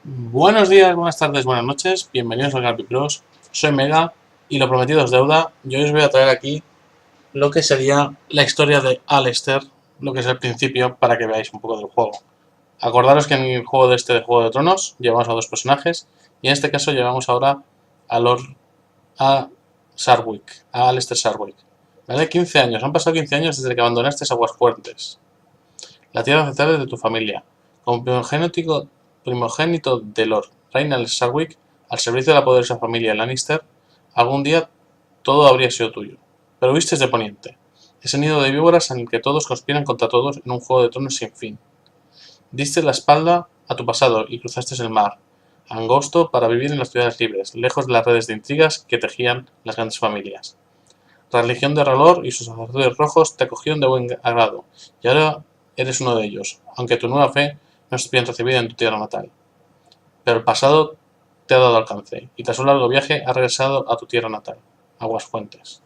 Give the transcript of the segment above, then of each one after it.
Buenos días, buenas tardes, buenas noches, bienvenidos al canal Vicios. Soy Mega y lo prometido es deuda. Yo os voy a traer aquí lo que sería la historia de Alester, lo que es el principio, para que veáis un poco del juego. Acordaros que en el juego de Juego de Tronos llevamos a dos personajes y en este caso llevamos ahora a Sarwick, a Alester Sarwick. ¿Vale? 15 años, han pasado 15 años desde que abandonaste Aguasfuertes, la tierra ancestral de tu familia. Como primogénito de Lord Reinald Sarwick, al servicio de la poderosa familia Lannister, algún día todo habría sido tuyo. Pero huiste de Poniente, ese nido de víboras en el que todos conspiran contra todos en un juego de tronos sin fin. Diste la espalda a tu pasado y cruzaste el mar, angosto, para vivir en las ciudades libres, lejos de las redes de intrigas que tejían las grandes familias. La religión de Ralor y sus sacerdotes rojos te acogieron de buen agrado, y ahora eres uno de ellos, aunque tu nueva fe no es bien recibida en tu tierra natal. Pero el pasado te ha dado alcance, y tras un largo viaje has regresado a tu tierra natal, Aguasfuertes.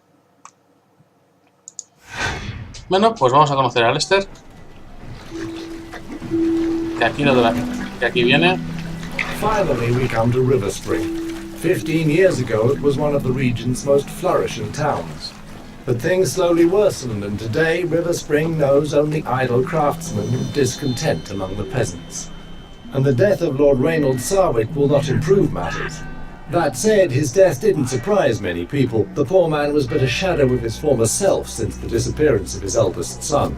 Bueno, pues vamos a conocer a Alester, que aquí viene. Finally we come to River Spring. 15 years ago it was one of the region's most flourishing towns. But things slowly worsened, and today River Spring knows only idle craftsmen and discontent among the peasants. And the death of Lord Reinald Sarwick will not improve matters. That said, his death didn't surprise many people. The poor man was but a shadow of his former self since the disappearance of his eldest son.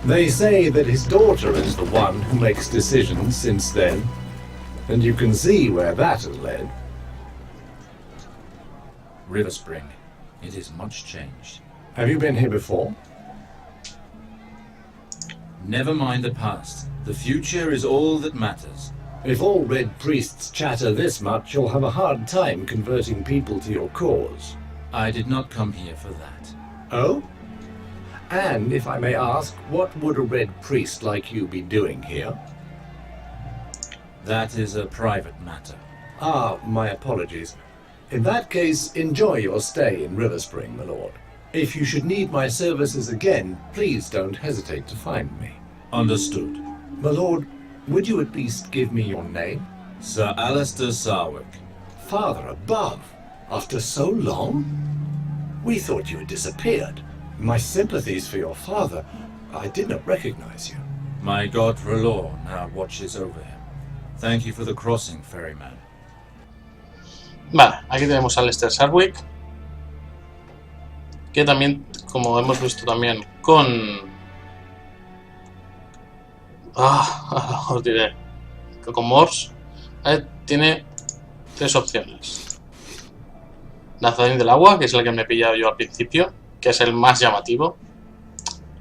They say that his daughter is the one who makes decisions since then, and you can see where that has led. River Spring. It is much changed. Have you been here before? Never mind the past. The future is all that matters. If all red priests chatter this much, you'll have a hard time converting people to your cause. I did not come here for that. Oh? And, if I may ask, what would a red priest like you be doing here? That is a private matter. Ah, my apologies. In that case, enjoy your stay in River Spring, my lord. If you should need my services again, please don't hesitate to find me. Understood. My lord, would you at least give me your name? Sir Alester Sarwick. Father above! After so long? We thought you had disappeared. My sympathies for your father. I did not recognize you. My god Ralor now watches over him. Thank you for the crossing, ferryman. Vale, aquí tenemos a Alester Sarwick, que también, como hemos visto también con... os diré, con Morse, tiene tres opciones. Danzarín del agua, que es el que me he pillado yo al principio, que es el más llamativo,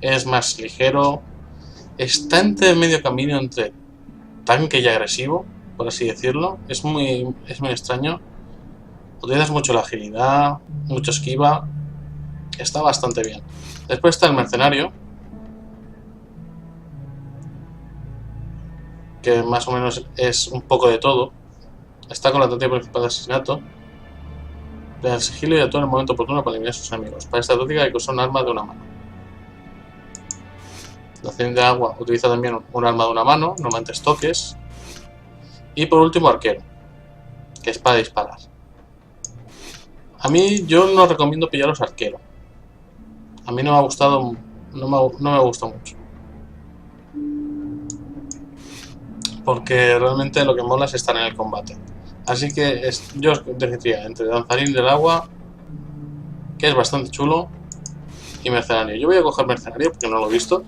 es más ligero, está entre medio camino entre tanque y agresivo, por así decirlo, es muy extraño. Utilizas mucho la agilidad, mucho esquiva, está bastante bien. Después está el mercenario, que más o menos es un poco de todo. Está con la táctica principal de asesinato, el sigilo y actúa en el momento oportuno para eliminar a sus enemigos. Para esta táctica hay que usar un arma de una mano. La acción de agua utiliza también un arma de una mano, normalmente estoques. Y por último arquero, que es para disparar. A mí, yo no recomiendo pillaros arquero. A mí no me ha gustado, no me gusta mucho. Porque realmente lo que mola es estar en el combate. Así que yo os decidiría entre danzarín del agua, que es bastante chulo, y mercenario. Yo voy a coger mercenario porque no lo he visto.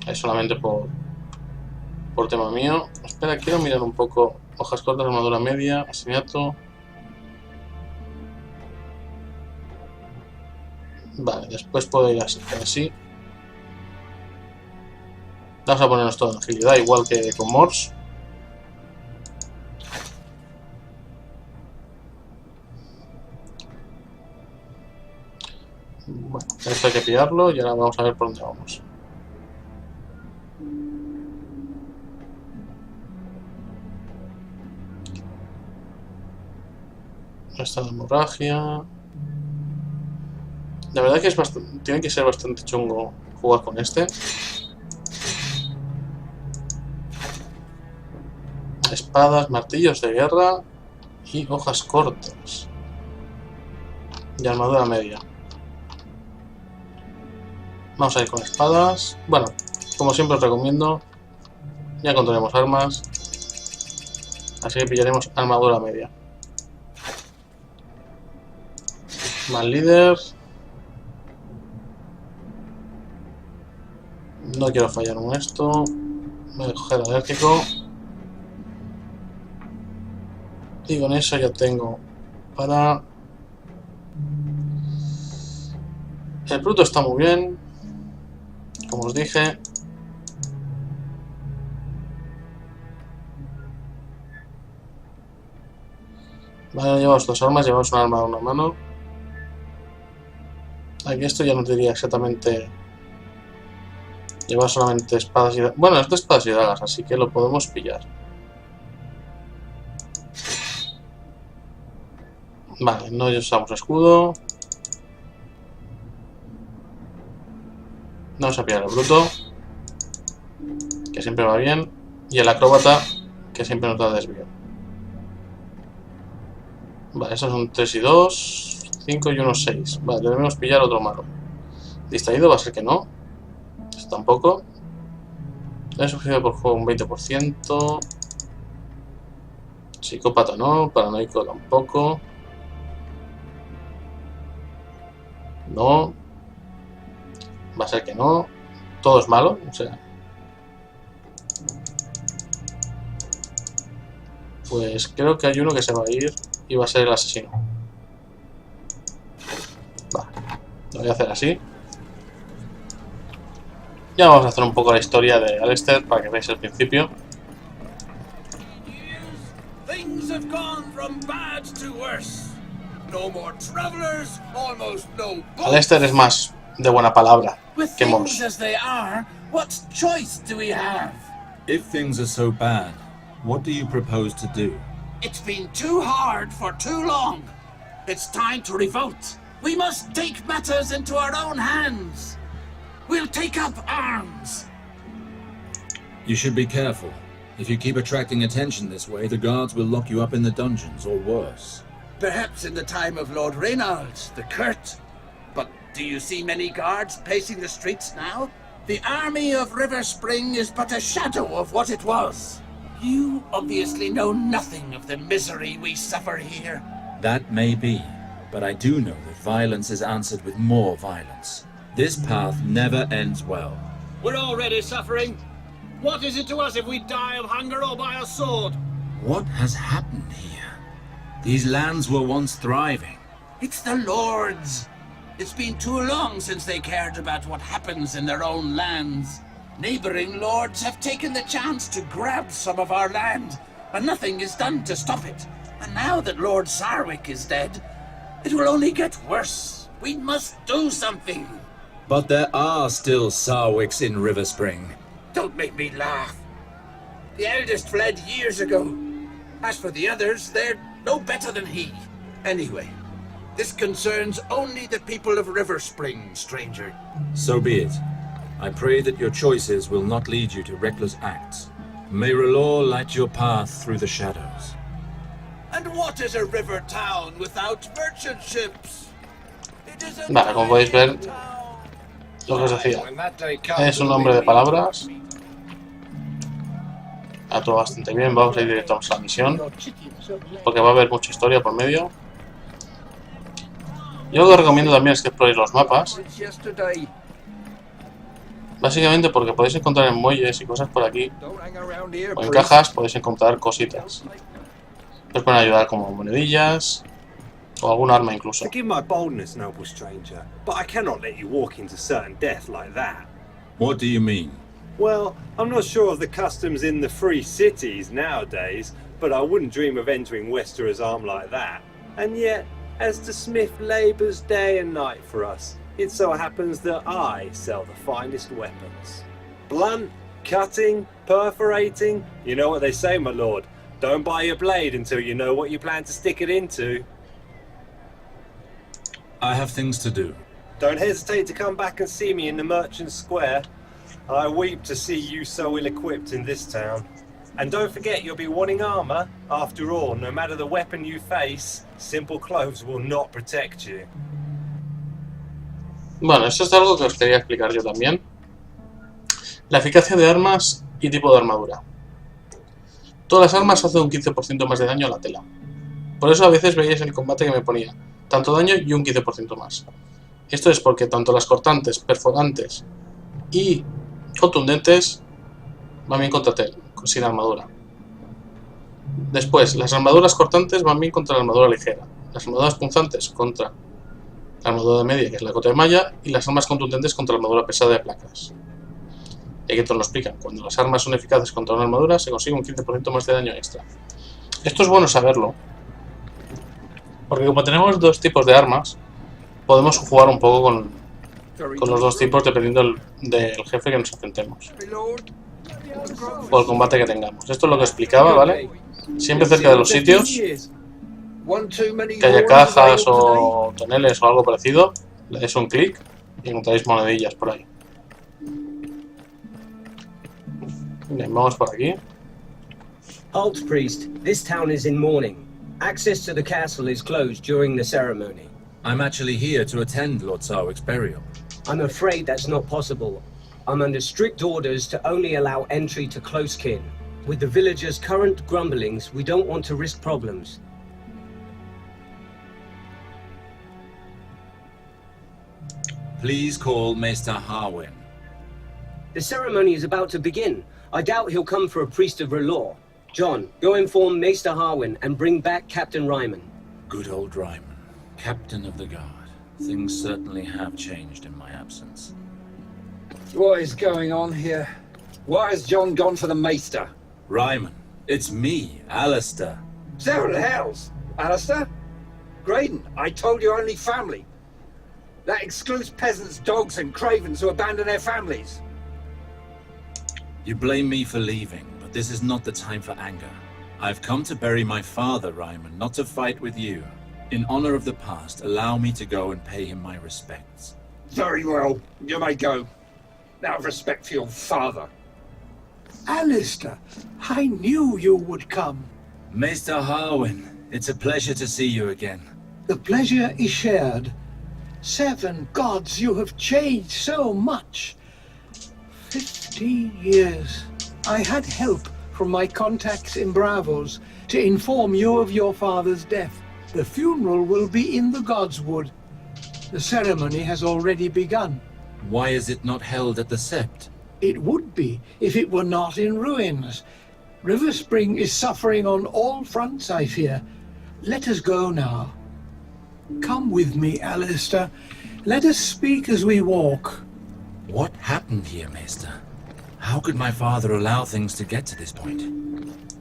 Es solamente por tema mío. Espera, quiero mirar un poco. Hojas cortas, armadura media, asesinato. Vale, después puedo ir así. Vamos a ponernos todo en agilidad, igual que con Morse. Bueno, esto hay que pillarlo y ahora vamos a ver por dónde vamos. Esta hemorragia. La verdad que tiene que ser bastante chungo jugar con este. Espadas, martillos de guerra y hojas cortas. Y armadura media. Vamos a ir con espadas. Bueno, como siempre os recomiendo, ya encontraremos armas. Así que pillaremos armadura media. Más líder. No quiero fallar en esto. Voy a coger alérgico. Y con eso ya tengo para... El fruto está muy bien, como os dije. Vale, llevamos dos armas, llevamos un arma de una mano. Aquí esto ya no te diría exactamente... Lleva solamente espadas y... Bueno, es de espadas y dagas, así que lo podemos pillar. Vale, no usamos escudo. Vamos a pillar el bruto, que siempre va bien. Y el acróbata, que siempre nos da desvío. Vale, estos son 3 y 2, 5 y 1, 6. Vale, debemos pillar otro malo. Distraído va a ser que no. Esto tampoco. He sufrido por juego un 20%. Psicópata no, paranoico tampoco. No. Va a ser que no. Todo es malo, o sea. Pues creo que hay uno que se va a ir y va a ser el asesino. Vale, lo voy a hacer así. Ya vamos a hacer un poco la historia de Alester para que veáis el principio. Alester es más de buena palabra que Mons. If things are so bad, what do you propose to do? It's been too hard for too long. It's time to revolt. We must take matters into our own hands. We'll take up arms. You should be careful. If you keep attracting attention this way, the guards will lock you up in the dungeons, or worse. Perhaps in the time of Lord Reynald, the Curt. But do you see many guards pacing the streets now? The army of River Spring is but a shadow of what it was. You obviously know nothing of the misery we suffer here. That may be, but I do know that violence is answered with more violence. This path never ends well. We're already suffering. What is it to us if we die of hunger or by a sword? What has happened here? These lands were once thriving. It's the Lords. It's been too long since they cared about what happens in their own lands. Neighboring lords have taken the chance to grab some of our land, and nothing is done to stop it. And now that Lord Sarwick is dead, it will only get worse. We must do something. But there are still Sarwicks in River Spring. Don't make me laugh. The eldest fled years ago. As for the others, they're no better than he. Anyway, this concerns only the people of River Spring, stranger. So be it. I pray that your choices will not lead you to reckless acts. May R'hllor light your path through the shadows. And what is a river town without merchant ships? It is a Vale, como podéis ver, lo que os decía, es un hombre de palabras. Ha todo bastante bien, vamos a ir directo a la misión, porque va a haber mucha historia por medio. Yo lo que os recomiendo también es que exploréis los mapas. Básicamente porque podéis encontrar en muelles y cosas por aquí, o en cajas podéis encontrar cositas. Os pueden ayudar como monedillas, o algún arma incluso. Forgive my boldness, noble stranger, but I cannot let you walk into certain death like that. What do you mean? Well, I'm not sure of the customs in the free cities nowadays, but I wouldn't dream of entering Westerer's arm like that. And yet, as the smith labours day and night for us, it so happens that I sell the finest weapons. Blunt, cutting, perforating, you know what they say, my lord. Don't buy your blade until you know what you plan to stick it into. I have things to do. Don't hesitate to come back and see me in the Merchant Square. I weep to see you so ill-equipped in this town. And don't forget you'll be wanting armor. After all, no matter the weapon you face, simple clothes will not protect you. Bueno, esto es algo que os quería explicar yo también. La eficacia de armas y tipo de armadura. Todas las armas hacen un 15% más de daño a la tela. Por eso a veces veíais en el combate que me ponía tanto daño y un 15% más. Esto es porque tanto las cortantes, perforantes y contundentes van bien contra tela, sin armadura. Después, las armaduras cortantes van bien contra la armadura ligera. Las armaduras punzantes contra la armadura de media, que es la cota de malla, y las armas contundentes contra la armadura pesada de placas. Y aquí te lo explican. Cuando las armas son eficaces contra una armadura, se consigue un 15% más de daño extra. Esto es bueno saberlo, porque como tenemos dos tipos de armas, podemos jugar un poco con los dos tipos dependiendo del jefe que nos enfrentemos o el combate que tengamos. Esto es lo que explicaba, ¿vale? Siempre cerca de los sitios que haya cajas o toneles o algo parecido, le dais un clic y encontraréis monedillas por ahí. Bien, vamos por aquí. Halt, priest. This town is in mourning. Access to the castle is closed during the ceremony. I'm actually here to attend Lord Sarwick's burial. I'm afraid that's not possible. I'm under strict orders to only allow entry to close kin. With the villagers' current grumblings, we don't want to risk problems. Please call Maester Harwin. The ceremony is about to begin. I doubt he'll come for a priest of R'hllor. John, go inform Maester Harwin and bring back Captain Ryman. Good old Ryman, Captain of the Guard. Things certainly have changed in my absence. What is going on here? Why has John gone for the Maester? Ryman, it's me, Alester. Several hells! Alester? Graydon, I told you only family. That excludes peasants, dogs and cravens who abandon their families. You blame me for leaving, but this is not the time for anger. I've come to bury my father, Ryman, not to fight with you. In honor of the past, allow me to go and pay him my respects. Very well, you may go. Out of respect for your father. Alester, I knew you would come. Maester Harwin, it's a pleasure to see you again. The pleasure is shared. 7 gods, you have changed so much. 15 years. I had help from my contacts in Bravos to inform you of your father's death. The funeral will be in the Godswood. The ceremony has already begun. Why is it not held at the Sept? It would be if it were not in ruins. River Spring is suffering on all fronts, I fear. Let us go now. Come with me, Alester. Let us speak as we walk. What happened here, Maester? How could my father allow things to get to this point?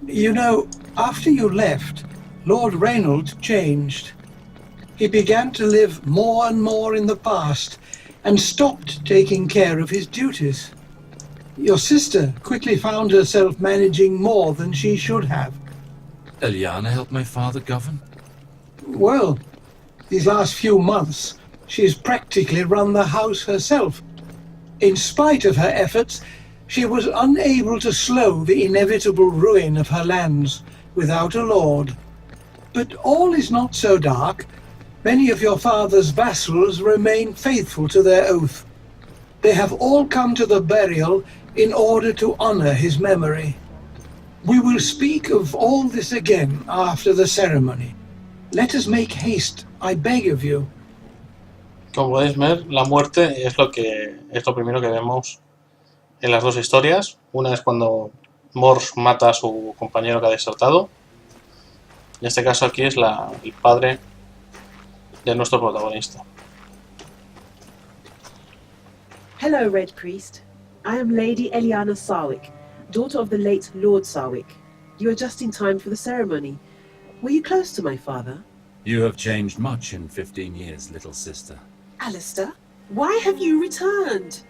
You know, after you left, Lord Reynold changed. He began to live more and more in the past and stopped taking care of his duties. Your sister quickly found herself managing more than she should have. Eliana helped my father govern? Well, these last few months, she's practically run the house herself. In spite of her efforts, she was unable to slow the inevitable ruin of her lands without a lord. But all is not so dark. Many of your father's vassals remain faithful to their oath. They have all come to the burial in order to honor his memory. We will speak of all this again after the ceremony. Let us make haste, I beg of you. Como podéis ver, la muerte es lo primero que vemos en las dos historias. Una es cuando Mors mata a su compañero que ha desertado. En este caso aquí es el padre de nuestro protagonista. Hello, Red Priest. I am Lady Eliana Sarwick, daughter of the late Lord Sarwick. You are just in time for the ceremony. Were you close to my father? You have changed much in 15 years, little sister. Alester, why have you returned?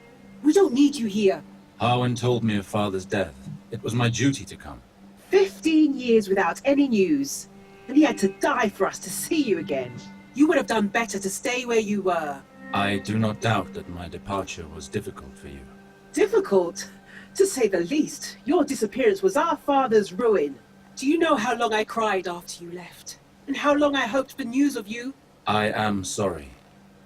We don't need you here. Harwin told me of father's death. It was my duty to come. 15 years without any news. And he had to die for us to see you again. You would have done better to stay where you were. I do not doubt that my departure was difficult for you. Difficult? To say the least, your disappearance was our father's ruin. Do you know how long I cried after you left? And how long I hoped for news of you? I am sorry.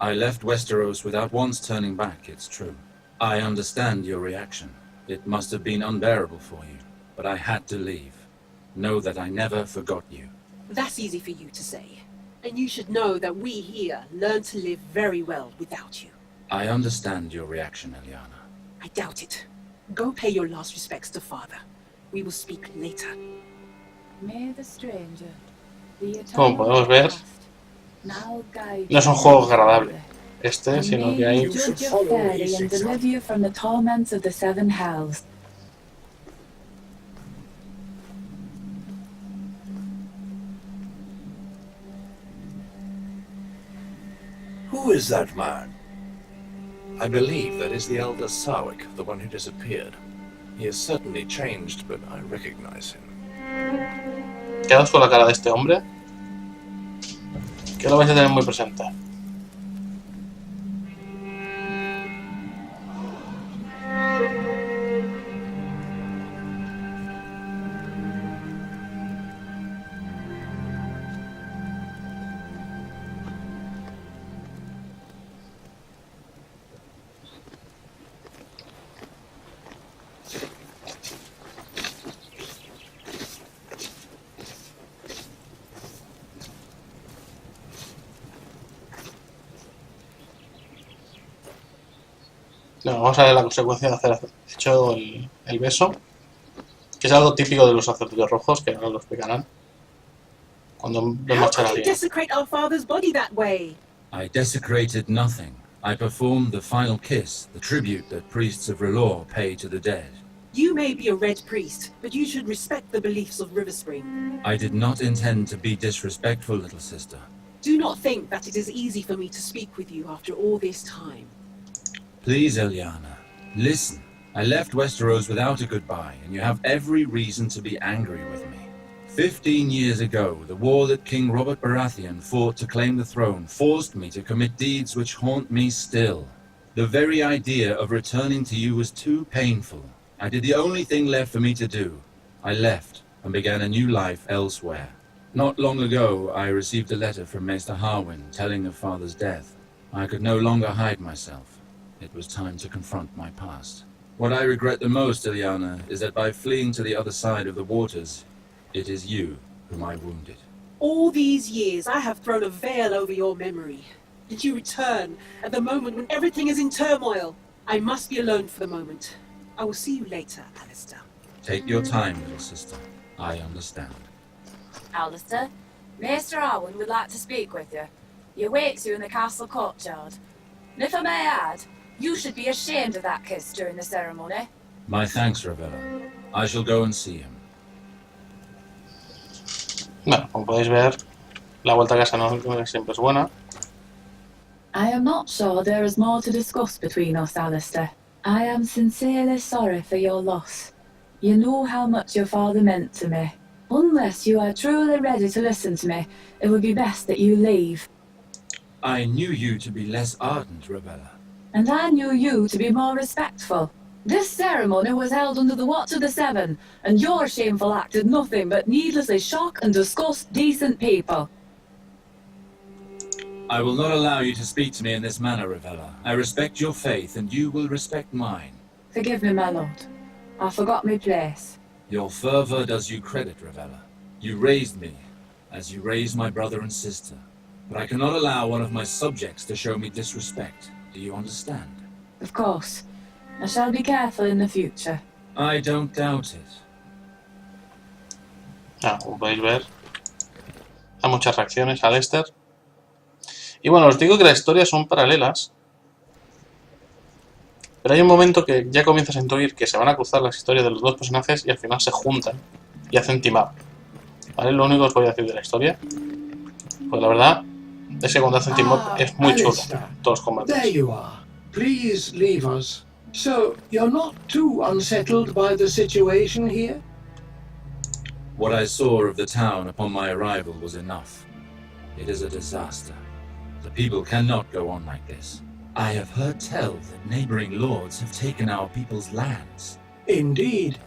I left Westeros without once turning back, it's true. I understand your reaction. It must have been unbearable for you, but I had to leave. Know that I never forgot you. That's easy for you to say. And you should know that we here learn to live very well without you. I understand your reaction, Eliana. I doubt it. Go pay your last respects to father. We will speak later. May the stranger, the Como podemos ver, now guide no es un juego agradable este, sino que hay... judge you fairly and deliver you from the torments of the seven hells. Who is that man? I believe that is the elder Sarwick, the one who disappeared. He has certainly changed, but I recognize him. Quedaos con la cara de este hombre, que lo vais a tener muy presente. No, vamos a ver la consecuencia de hacer hecho el beso, que es algo típico de los sacerdotes rojos, que ahora lo explicarán cuando ven How marchar a could you alguien. desecrate our father's body that way? I desecrated nothing. I performed the final kiss, the tribute that priests of R'hllor pay to the dead. You may be a red priest, but you should respect the beliefs of Riverspring. I did not intend to be disrespectful, little sister. Do not think that it is easy for me to speak with you after all this time. Please, Eliana, listen. I left Westeros without a goodbye, and you have every reason to be angry with me. 15 years ago, the war that King Robert Baratheon fought to claim the throne forced me to commit deeds which haunt me still. The very idea of returning to you was too painful. I did the only thing left for me to do. I left and began a new life elsewhere. Not long ago, I received a letter from Maester Harwin telling of Father's death. I could no longer hide myself. It was time to confront my past. What I regret the most, Eliana, is that by fleeing to the other side of the waters, it is you whom I wounded. All these years, I have thrown a veil over your memory. And you return at the moment when everything is in turmoil. I must be alone for the moment. I will see you later, Alester. Take your time, little sister. I understand. Alester, Maester Harwin would like to speak with you. He awaits you in the castle courtyard. And if I may add, you should be ashamed of that kiss during the ceremony. My thanks, Ravella. I shall go and see him. Bueno, como podéis ver, la vuelta a casa no siempre es buena. I am not sure there is more to discuss between us, Alester. I am sincerely sorry for your loss. You know how much your father meant to me. Unless you are truly ready to listen to me, it would be best that you leave. I knew you to be less ardent, Ravella. And I knew you to be more respectful. This ceremony was held under the watch of the Seven, and your shameful act did nothing but needlessly shock and disgust decent people. I will not allow you to speak to me in this manner, Ravella. I respect your faith, and you will respect mine. Forgive me, my lord. I forgot my place. Your fervor does you credit, Ravella. You raised me, as you raised my brother and sister. But I cannot allow one of my subjects to show me disrespect. Do you understand? Of course. I shall be careful in the future. I don't doubt it. Como podéis ver, hay muchas reacciones a Alester. Y bueno, os digo que las historias son paralelas. Pero hay un momento que ya comienzas a intuir que se van a cruzar las historias de los dos personajes y al final se juntan y hacen team up. ¿Vale? Lo único que os voy a decir de la historia. Pues la verdad es que cuando hacen team up es muy chulo. Todos los combates. There you are. Please leave us. So, you're not too unsettled by the situation here? What I saw of the town upon my arrival was enough. It is a disaster. The people cannot go on like this. I have heard tell that neighboring lords have taken our people's lands. Indeed.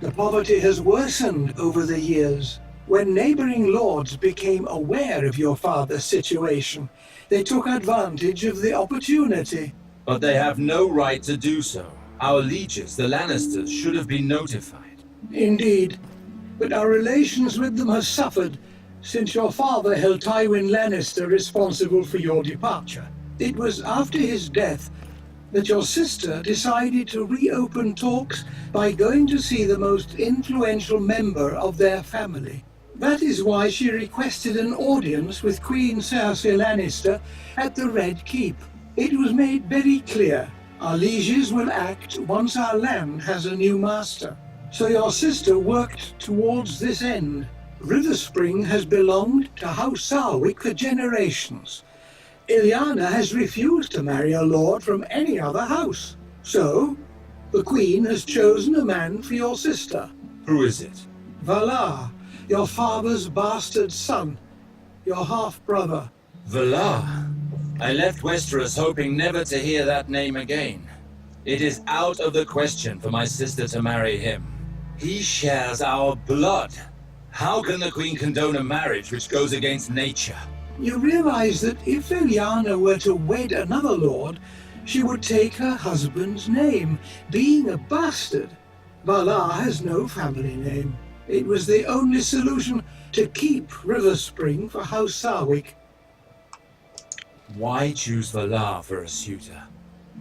The poverty has worsened over the years. When neighboring lords became aware of your father's situation, they took advantage of the opportunity. But they have no right to do so. Our lieges, the Lannisters, should have been notified. Indeed. But our relations with them have suffered since your father held Tywin Lannister responsible for your departure. It was after his death that your sister decided to reopen talks by going to see the most influential member of their family. That is why she requested an audience with Queen Cersei Lannister at the Red Keep. It was made very clear our lieges will act once our land has a new master. So your sister worked towards this end. Riverspring has belonged to House Sarwick for generations. Ilyana has refused to marry a lord from any other house. So, the Queen has chosen a man for your sister. Who is it? Valar, your father's bastard son, your half-brother. Valar? I left Westeros hoping never to hear that name again. It is out of the question for my sister to marry him. He shares our blood. How can the Queen condone a marriage which goes against nature? You realize that if Ilyana were to wed another lord, she would take her husband's name. Being a bastard, Valar has no family name. It was the only solution to keep Riverspring for House Sarwick. Why choose Valar for a suitor?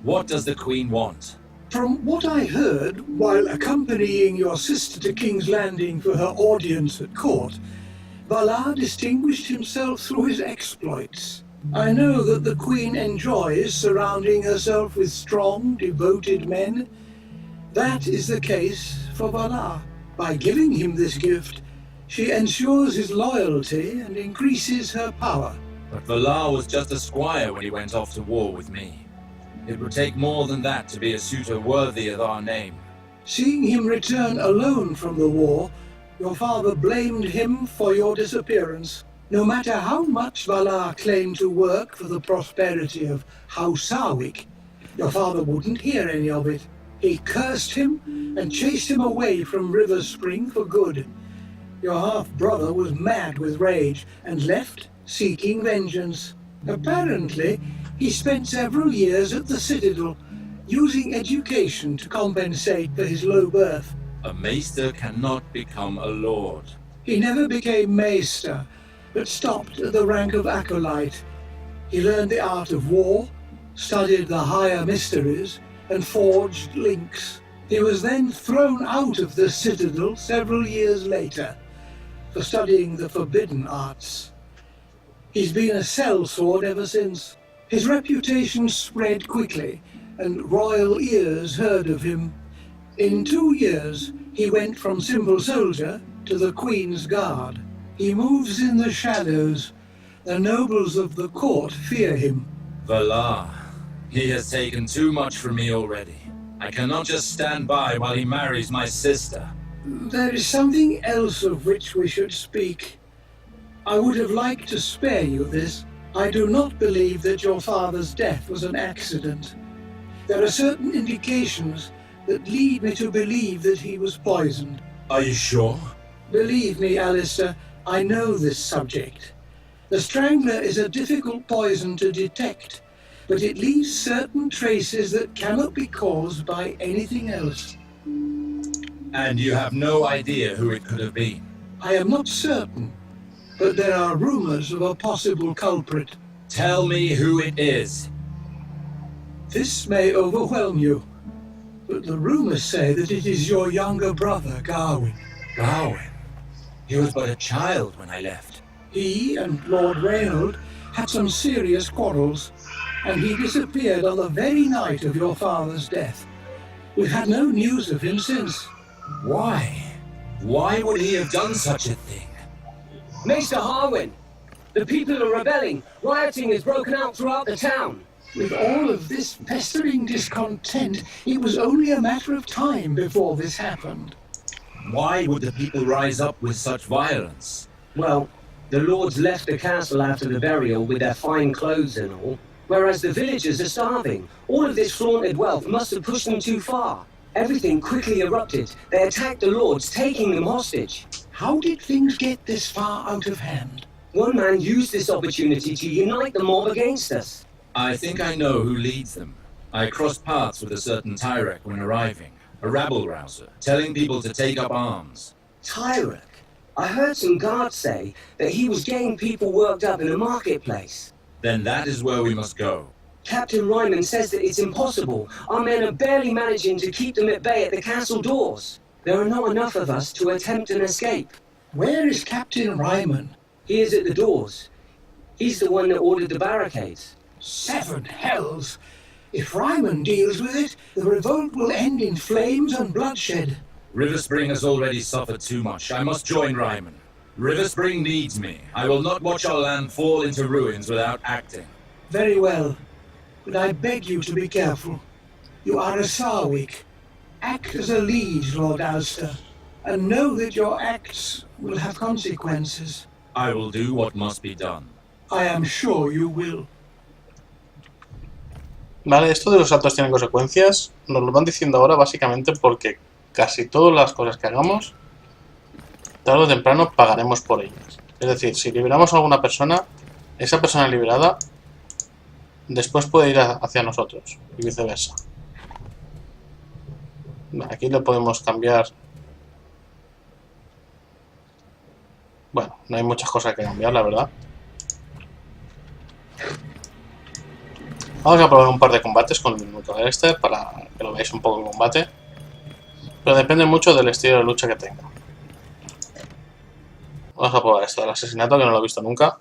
What does the Queen want? From what I heard while accompanying your sister to King's Landing for her audience at court, Valar distinguished himself through his exploits. I know that the Queen enjoys surrounding herself with strong, devoted men. That is the case for Valar. By giving him this gift, she ensures his loyalty and increases her power. But Valar was just a squire when he went off to war with me. It would take more than that to be a suitor worthy of our name. Seeing him return alone from the war, your father blamed him for your disappearance. No matter how much Valar claimed to work for the prosperity of House Sarwick, your father wouldn't hear any of it. He cursed him and chased him away from Riverspring for good. Your half-brother was mad with rage and left seeking vengeance. Apparently, he spent several years at the Citadel, using education to compensate for his low birth. A maester cannot become a lord. He never became maester, but stopped at the rank of acolyte. He learned the art of war, studied the higher mysteries, and forged links. He was then thrown out of the Citadel several years later for studying the forbidden arts. He's been a sellsword ever since. His reputation spread quickly, and royal ears heard of him. In 2 years, he went from simple soldier to the Queen's Guard. He moves in the shadows. The nobles of the court fear him. Valar. He has taken too much from me already. I cannot just stand by while he marries my sister. There is something else of which we should speak. I would have liked to spare you this. I do not believe that your father's death was an accident. There are certain indications that lead me to believe that he was poisoned. Are you sure? Believe me, Alester, I know this subject. The Strangler is a difficult poison to detect, but it leaves certain traces that cannot be caused by anything else. And you have no idea who it could have been? I am not certain, but there are rumors of a possible culprit. Tell me who it is. This may overwhelm you, but the rumors say that it is your younger brother, Garwin. Garwin? He was but a child when I left. He and Lord Reynold had some serious quarrels, and he disappeared on the very night of your father's death. We've had no news of him since. Why? Why would he have done such a thing? Maester Harwin! The people are rebelling. Rioting has broken out throughout the town. With all of this pestering discontent, it was only a matter of time before this happened. Why would the people rise up with such violence? Well, the lords left the castle after the burial with their fine clothes and all, whereas the villagers are starving. All of this flaunted wealth must have pushed them too far. Everything quickly erupted. They attacked the lords, taking them hostage. How did things get this far out of hand? One man used this opportunity to unite the mob against us. I think I know who leads them. I crossed paths with a certain Tyrek when arriving, a rabble-rouser, telling people to take up arms. Tyrek? I heard some guards say that he was getting people worked up in the marketplace. Then that is where we must go. Captain Ryman says that it's impossible. Our men are barely managing to keep them at bay at the castle doors. There are not enough of us to attempt an escape. Where is Captain Ryman? He is at the doors. He's the one that ordered the barricades. 7 hells! If Ryman deals with it, the revolt will end in flames and bloodshed. River Spring has already suffered too much. I must join Ryman. River Spring needs me. I will not watch our land fall into ruins without acting. Very well. But I beg you to be careful. You are a Sarwick. Act as a liege, Lord Alester, and know that your acts will have consequences. I will do what must be done. I am sure you will. Vale, esto de los saltos tienen consecuencias. Nos lo van diciendo ahora básicamente porque casi todas las cosas que hagamos, tarde o temprano pagaremos por ellas. Es decir, si liberamos a alguna persona, esa persona liberada después puede ir hacia nosotros y viceversa. Aquí le podemos cambiar. Bueno, no hay muchas cosas que cambiar, la verdad. Vamos a probar un par de combates con el Alester para que lo veáis un poco en combate. Pero depende mucho del estilo de lucha que tenga. Vamos a probar esto del asesinato, que no lo he visto nunca.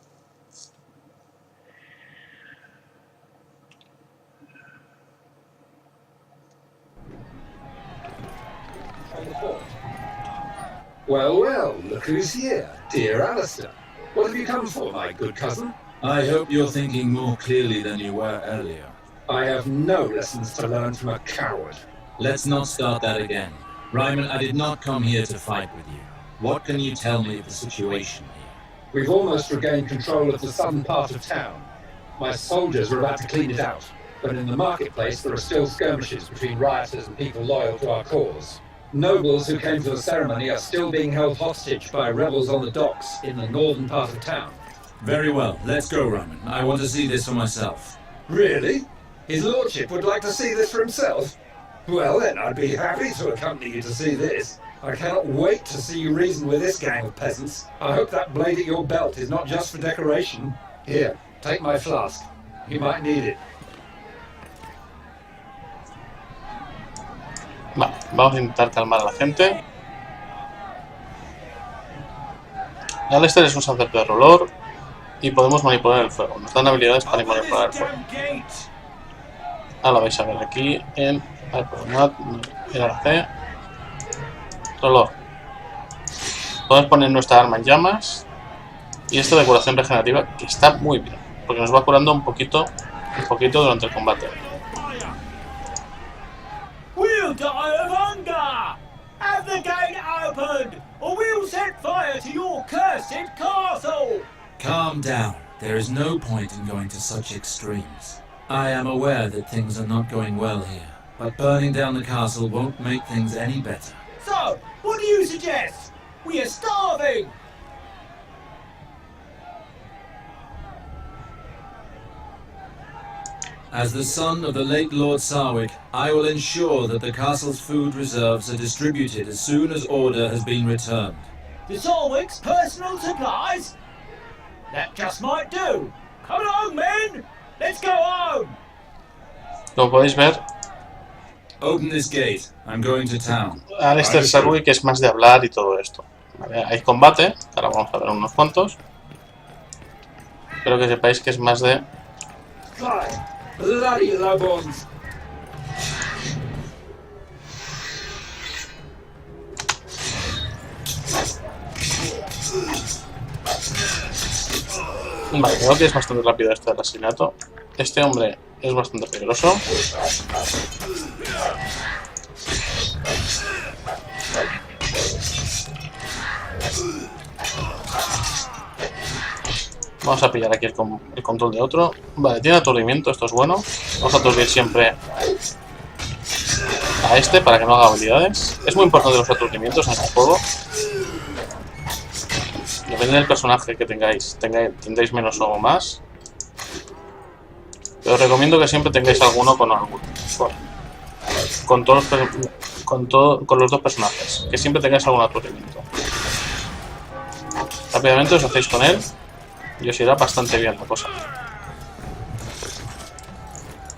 Well, well, look who's here. Dear Alester. What have you come for, my good cousin? I hope you're thinking more clearly than you were earlier. I have no lessons to learn from a coward. Let's not start that again. Ryman, I did not come here to fight with you. What can you tell me of the situation here? We've almost regained control of the southern part of town. My soldiers are about to clean it out, but in the marketplace there are still skirmishes between rioters and people loyal to our cause. Nobles who came to the ceremony are still being held hostage by rebels on the docks in the northern part of town. Very well, let's go, Ryman. I want to see this for myself. Really? His lordship would like to see this for himself? Well then, I'd be happy to accompany you to see this. I cannot wait to see you reason with this gang of peasants. I hope that blade at your belt is not just for decoration. Here, take my flask. You might need it. Vale, vamos a intentar calmar a la gente. Alester es un sacerdote de rolor y podemos manipular el fuego. Nos dan habilidades para manipular el fuego. Ahora vais a ver aquí en el C. Rolor. Podemos poner nuestra arma en llamas. Y esto de curación regenerativa, que está muy bien, porque nos va curando un poquito durante el combate. We'll die of hunger! Have the gate opened, or we'll set fire to your cursed castle! Calm down. There is no point in going to such extremes. I am aware that things are not going well here, but burning down the castle won't make things any better. So, what do you suggest? We are starving! As the son of the late Lord Sarwick, I will ensure that the castle's food reserves are distributed as soon as order has been returned. The Sarwick's personal supplies? That just might do. Come along, men! Let's go home! Como podéis ver, Open this gate. I'm going to town. Alester Sarwick es más de hablar y todo esto. Vale, hay combate, ahora vamos a ver unos cuantos. Pero que sepáis que es más de... Bloody lobons! Vale, creo que es bastante rápido este del asesinato. Este hombre es bastante peligroso. Vamos a pillar aquí el control de otro. Vale, tiene aturdimiento, esto es bueno. Vamos a aturdir siempre a a este para que no haga habilidades. Es muy importante los aturdimientos en este juego. Depende del personaje que tengáis. Tendréis menos o más. Pero os recomiendo que siempre tengáis alguno con los dos personajes. Que siempre tengáis algún aturdimiento. Rápidamente os hacéis con él y os irá bastante bien la cosa.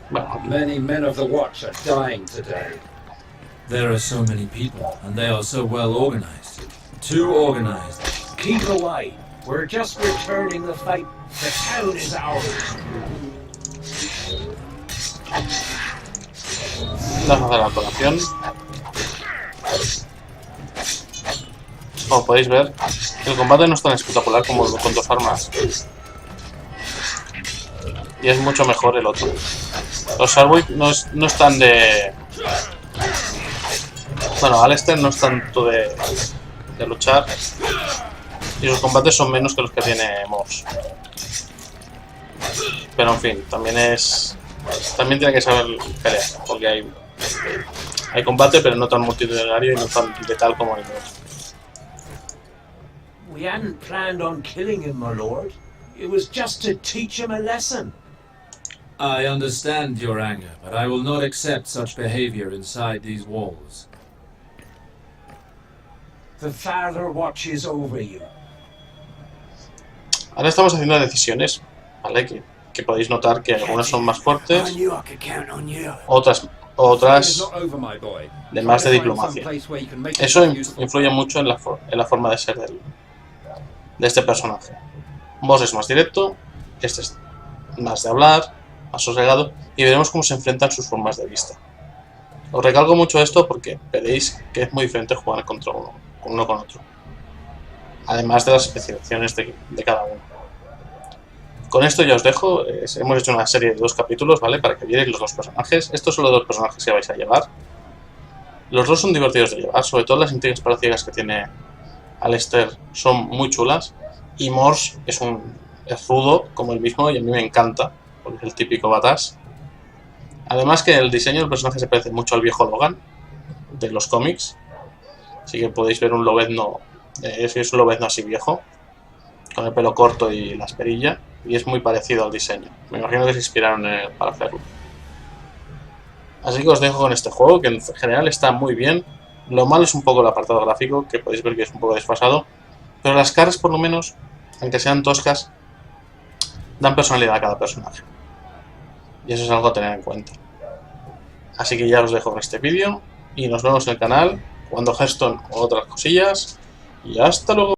Bueno, Many men of the watch are dying today. There are so many people, and they are so well organized. Too organized. Keep away. We're just returning the fight. The town is ours. vamos a hacer la colación. Como podéis ver, el combate no es tan espectacular como con dos armas. Y es mucho mejor el otro. Los Sarwick no están de... Bueno, Alester no es tanto de luchar. Y los combates son menos que los que tiene Mors. Pero en fin, también tiene que saber pelear. Porque hay combate, pero no tan multitudinario y no tan letal como el otro. We hadn't planned on killing him, my lord. It was just to teach him a lesson. I understand your anger, but I will not accept such behavior inside these walls. The Father watches over you. Ahora estamos haciendo decisiones, ¿vale? Que podéis notar que algunas son más fuertes, otras de más de diplomacia. Eso influye mucho en la forma de ser de este personaje. Vos es más directo, este es más de hablar, más sosegado, y veremos cómo se enfrentan sus formas de vista. Os recalco mucho esto porque veréis que es muy diferente jugar contra uno con otro. Además de las especializaciones de cada uno. Con esto ya os dejo. Hemos hecho una serie de 2 capítulos, ¿vale? Para que vierais los dos personajes. Estos son los 2 personajes que vais a llevar. Los 2 son divertidos de llevar, sobre todo las intrigas palaciegas que tiene Alester son muy chulas. Y Mors es rudo, como el mismo, y a mí me encanta, porque es el típico badass. Además que el diseño del personaje se parece mucho al viejo Logan, de los cómics. Así que podéis ver un lobezno, es un lobezno así viejo, con el pelo corto y la esperilla, y es muy parecido al diseño. Me imagino que se inspiraron en él para hacerlo. Así que os dejo con este juego, que en general está muy bien. Lo malo es un poco el apartado gráfico, que podéis ver que es un poco desfasado, pero las caras, por lo menos, aunque sean toscas, dan personalidad a cada personaje. Y eso es algo a tener en cuenta. Así que ya os dejo con este vídeo, y nos vemos en el canal, jugando Hearthstone o otras cosillas, y hasta luego.